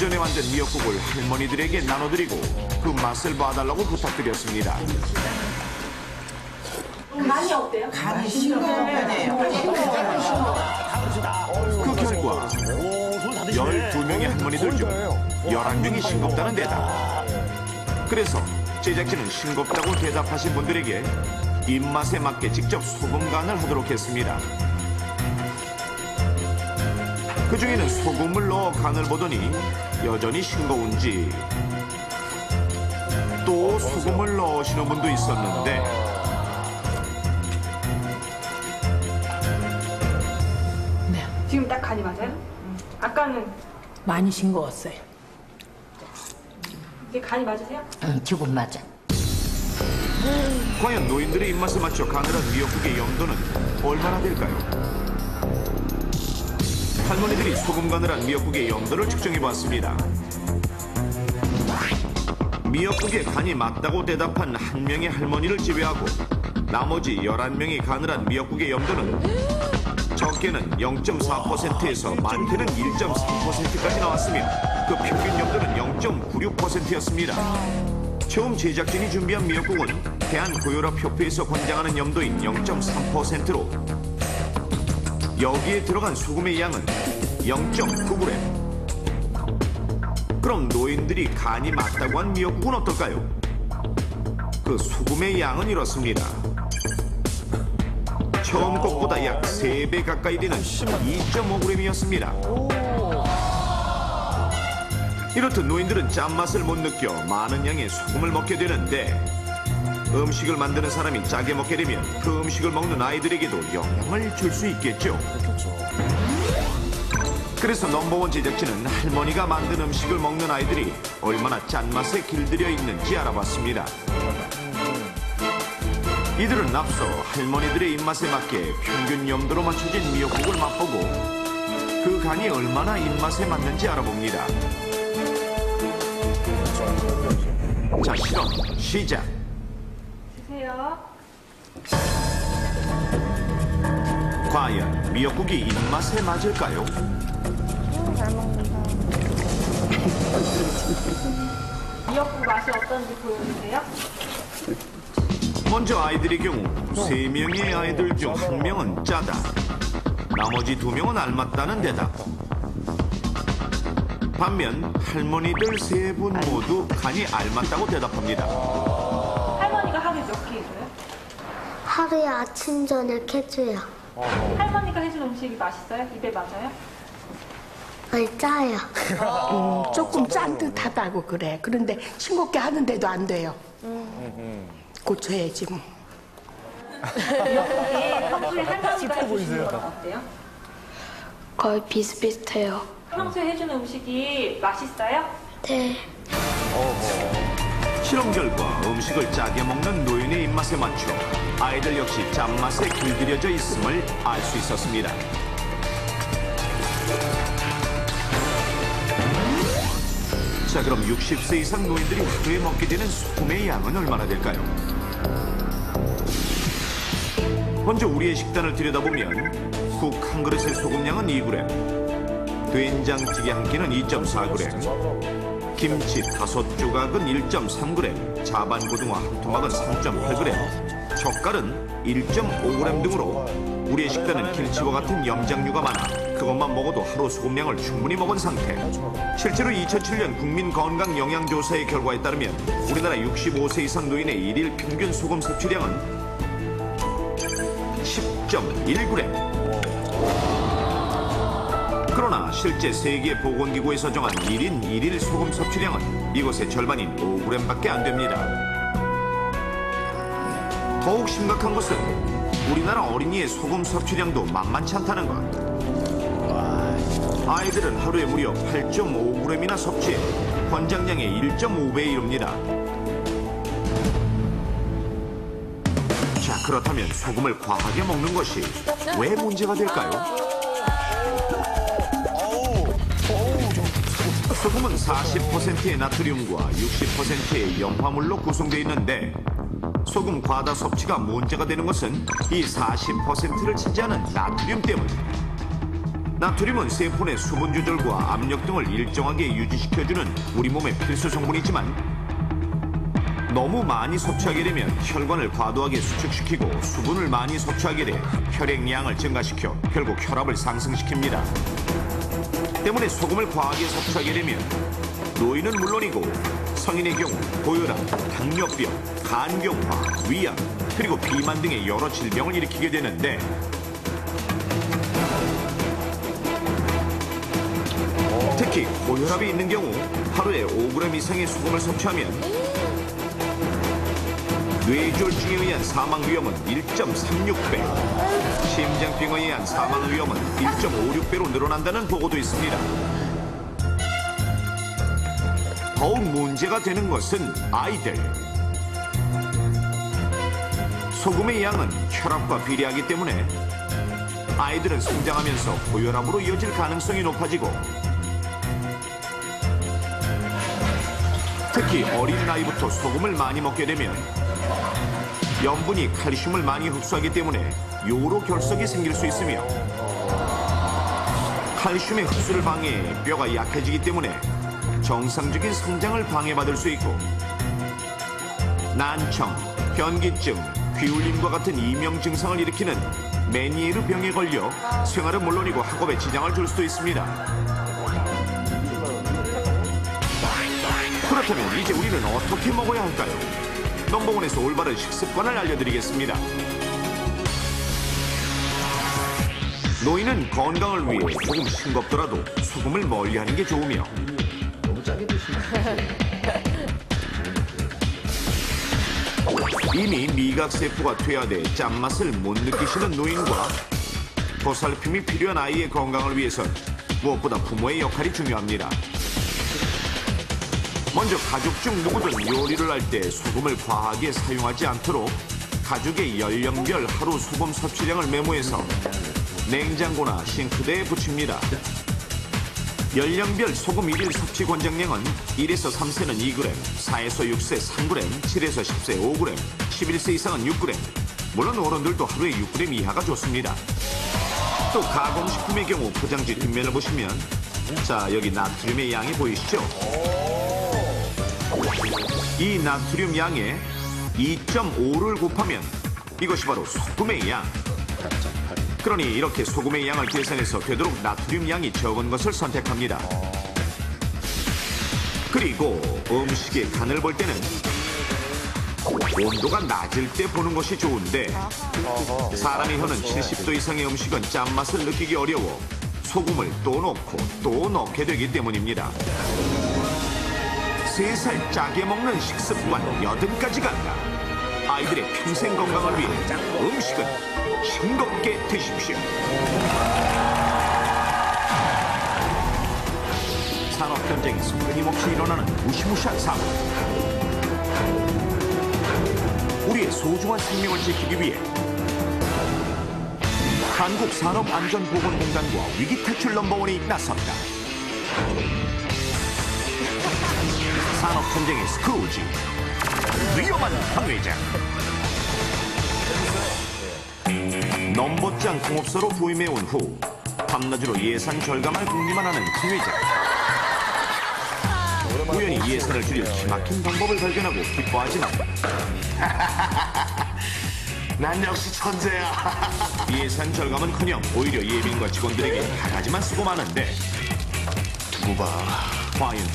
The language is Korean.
오전에 만든 미역국을 할머니들에게 나눠드리고 그 맛을 봐달라고 부탁드렸습니다. 간이 어때요? 간이 싱거워요. 그 결과 12명의 할머니들 중 11명이 싱겁다는 대답. 그래서 제작진은 싱겁다고 대답하신 분들에게 입맛에 맞게 직접 소금 간을 하도록 했습니다. 그 중에는 소금을 넣어 간을 보더니 여전히 싱거운지 또 소금을 넣으시는 분도 있었는데 네, 지금 딱 간이 맞아요? 아까는 많이 싱거웠어요. 이제 간이 맞으세요? 응, 지금 맞아. 과연 노인들의 입맛에 맞춰 간을 한 미역국의 염도는 얼마나 될까요? 할머니들이 소금 간을 한 미역국의 염도를 측정해봤습니다. 미역국에 간이 맞다고 대답한 한 명의 할머니를 제외하고 나머지 11명이 간을 한 미역국의 염도는 적게는 0.4%에서 많게는 1.3%까지 나왔으며 그 평균 염도는 0.96%였습니다. 처음 제작진이 준비한 미역국은 대한고혈압협회에서 권장하는 염도인 0.3%로 여기에 들어간 소금의 양은 0.9g. 그럼 노인들이 간이 맞다고 한 미역국은 어떨까요? 그 소금의 양은 이렇습니다. 처음 것보다 약 3배 가까이 되는 2.5g이었습니다. 이렇듯 노인들은 짠맛을 못 느껴 많은 양의 소금을 먹게 되는데 음식을 만드는 사람이 짜게 먹게 되면 그 음식을 먹는 아이들에게도 영향을 줄 수 있겠죠. 그래서 넘버원 제작진은 할머니가 만든 음식을 먹는 아이들이 얼마나 짠맛에 길들여 있는지 알아봤습니다. 이들은 앞서 할머니들의 입맛에 맞게 평균 염도로 맞춰진 미역국을 맛보고 그 간이 얼마나 입맛에 맞는지 알아봅니다. 자, 실험 시작. 드세요. 과연 미역국이 입맛에 맞을까요? 미역국 맛이 어떤지 보여주세요. 먼저 아이들의 경우 3명의 아이들 중 1명은 짜다. 나머지 2명은 알맞다는 대답. 반면 할머니들 3분 모두 간이 알맞다고 대답합니다. 할머니가 하루에 몇 끼 해줘요? 하루에 아침 저녁 해줘요. 할머니가 해준 음식이 맛있어요? 입에 맞아요? 아니 짜요. 조금 짠 듯하다고 그래. 그런데 싱겁게 하는데도 안 돼요. 고쳐야지 뭐. 미역국이 평소에 할머니가 해주시는 거랑 어때요? 거의 비슷비슷해요. 평소에 해주는 음식이 맛있어요? 네. 실험 결과 음식을 짜게 먹는 노인의 입맛에 맞춰 아이들 역시 짠맛에 길들여져 있음을 알 수 있었습니다. 자, 그럼 60세 이상 노인들이 하루에 먹게 되는 소금의 양은 얼마나 될까요? 먼저 우리의 식단을 들여다보면 국 한 그릇의 소금량은 2g, 된장찌개 한 끼는 2.4g, 김치 5조각은 1.3g, 자반고등어 한 토막은 3.8g, 젓갈은 1.5g 등으로 우리의 식단은 김치와 같은 염장류가 많아 그것만 먹어도 하루 소금량을 충분히 먹은 상태. 실제로 2007년 국민건강영양조사의 결과에 따르면 우리나라 65세 이상 노인의 일일 평균 소금 섭취량은 10.1g. 그러나 실제 세계보건기구에서 정한 1인 1일 소금 섭취량은 이것의 절반인 5g밖에 안 됩니다. 더욱 심각한 것은 우리나라 어린이의 소금 섭취량도 만만치 않다는 것. 아이들은 하루에 무려 8.5g이나 섭취해 권장량의 1.5배에 이릅니다. 자, 그렇다면 소금을 과하게 먹는 것이 왜 문제가 될까요? 소금은 40%의 나트륨과 60%의 염화물로 구성되어 있는데 소금 과다 섭취가 문제가 되는 것은 이 40%를 차지하는 나트륨 때문. 나트륨은 세포 내 수분 조절과 압력 등을 일정하게 유지시켜주는 우리 몸의 필수 성분이지만 너무 많이 섭취하게 되면 혈관을 과도하게 수축시키고 수분을 많이 섭취하게 돼 혈액량을 증가시켜 결국 혈압을 상승시킵니다. 때문에 소금을 과하게 섭취하게 되면 노인은 물론이고 성인의 경우 고혈압, 당뇨병, 간경화, 위암, 그리고 비만 등의 여러 질병을 일으키게 되는데 특히 고혈압이 있는 경우 하루에 5g 이상의 소금을 섭취하면 뇌졸중에 의한 사망 위험은 1.36배, 심장병에 의한 사망 위험은 1.56배로 늘어난다는 보고도 있습니다. 더욱 문제가 되는 것은 아이들. 소금의 양은 혈압과 비례하기 때문에 아이들은 성장하면서 고혈압으로 이어질 가능성이 높아지고 특히 어린 나이부터 소금을 많이 먹게 되면 염분이 칼슘을 많이 흡수하기 때문에 요로 결석이 생길 수 있으며 칼슘의 흡수를 방해해 뼈가 약해지기 때문에 정상적인 성장을 방해받을 수 있고 난청, 변기증, 귀울림과 같은 이명 증상을 일으키는 메니에르 병에 걸려 생활은 물론이고 학업에 지장을 줄 수도 있습니다. 그렇다면 이제 우리는 어떻게 먹어야 할까요? 넘버원에서 올바른 식습관을 알려드리겠습니다. 노인은 건강을 위해 조금 싱겁더라도 소금을 멀리하는 게 좋으며 이미 미각세포가 퇴화돼 짠맛을 못 느끼시는 노인과 보살핌이 필요한 아이의 건강을 위해선 무엇보다 부모의 역할이 중요합니다. 먼저 가족 중 누구든 요리를 할 때 소금을 과하게 사용하지 않도록 가족의 연령별 하루 소금 섭취량을 메모해서 냉장고나 싱크대에 붙입니다. 연령별 소금 일일 섭취 권장량은 1에서 3세는 2g, 4에서 6세 3g, 7에서 10세 5g, 11세 이상은 6g. 물론 어른들도 하루에 6g 이하가 좋습니다. 또 가공식품의 경우 포장지 뒷면을 보시면 자, 여기 나트륨의 양이 보이시죠? 이 나트륨 양에 2.5를 곱하면 이것이 바로 소금의 양. 그러니 이렇게 소금의 양을 계산해서 되도록 나트륨 양이 적은 것을 선택합니다. 그리고 음식의 간을 볼 때는 온도가 낮을 때 보는 것이 좋은데 사람의 혀는 70도 이상의 음식은 짠맛을 느끼기 어려워 소금을 또 넣고 또 넣게 되기 때문입니다. 3살 짜게 먹는 식습관 80가지가 아니라 아이들의 평생 건강을 위해 음식은 싱겁게 드십시오. 산업전쟁에서 끊임없이 일어나는 무시무시한 사고. 우리의 소중한 생명을 지키기 위해 한국산업안전보건공단과 위기탈출 넘버원이 나섰다. 산업전쟁의 스크루지, 위험한 항해자. 넘버장 공업소로 부임해온 후 밤낮으로 예산 절감을 궁리만 하는 항해자. 우연히 예산을 줄일 기막힌 방법을 발견하고 기뻐하지만 난 역시 천재야. 예산 절감은커녕 오히려 예민과 직원들에게 바가지만 쓰고 마는데 두고 봐. 과연 항해